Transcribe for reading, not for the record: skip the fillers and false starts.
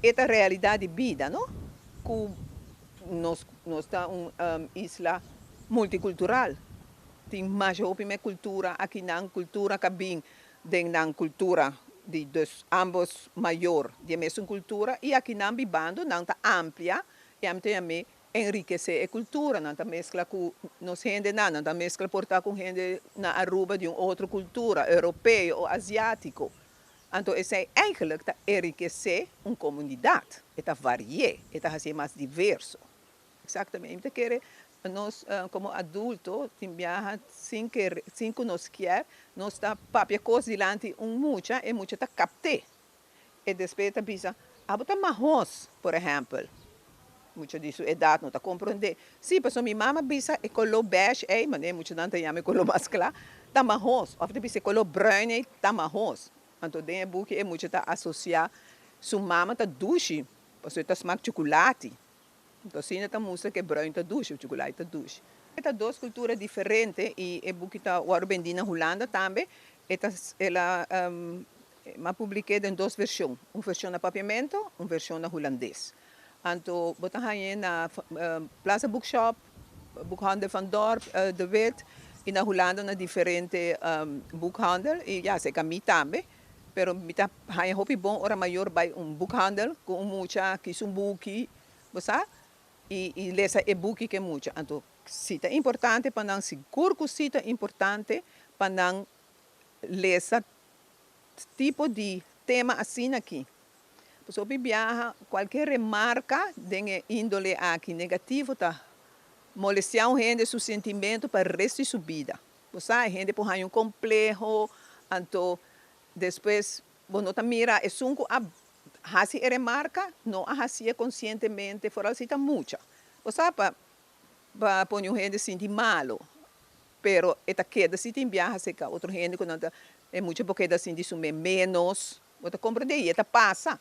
esta realidade de vida, não? Que nós está isla multicultural. Tem mais opime cultura, aqui na cultura cabin, na cultura de dos ambos maior, de mesma cultura, e aqui na bibando, não está amplia, e também enriquecer a cultura, não está mescla com nos gente não está mescla portar com gente na Aruba de uma outra cultura, europeu ou asiático. Então, isso é eigenlijk te enriquecer uma comunidade, é variar, é fazer mais diverso. Exatamente, porque nós, como adultos, sem que nós quer, nós está papia coisa diante muita e muita está capte. E depois está pensa, botar marrom, por exemplo. Muita disso é dado, não está compreender. Sim, porque minha mãe pensa é color bege, mas é muito não tem a color mais claro, está marrom. Ou pensa color branco, está marrom. Então, tem que é muito está associar, sua mama está duche, porque está smart chocolate. Então, assim, está mostra que branco está duche, o chocolate está duche. Estas duas culturas diferentes, e o que está agora vendendo na Holanda também, ela publiquei em duas versões. Uma versão na papiamento, uma versão na holandês. Então, botar aí na Plaza Bookshop, boekhandel van Dorp, de Wit, e na Holanda na diferente boekhandel, e ja, se caminha também. Pero mita hay hopi bom ora maior by boekhandel com muita que book, você e lesa e-book que muita. Então, cita importante para não seguro que cita importante para não lesa tipo de tema assim aqui. Então, viaja qualquer remarca de índole aqui negativo tá molestar um gente seu sentimento para o resto de sua vida. Você a gente por um complexo, então depois você mira é sunco a hasi remarca não a hasi conscientemente fora cita muita. Você para pôr um gente sentir malo, pero eta queda se tem viaja se cá outro gente quando é muito porque da sentir sume menos, você compreende? Eta passa.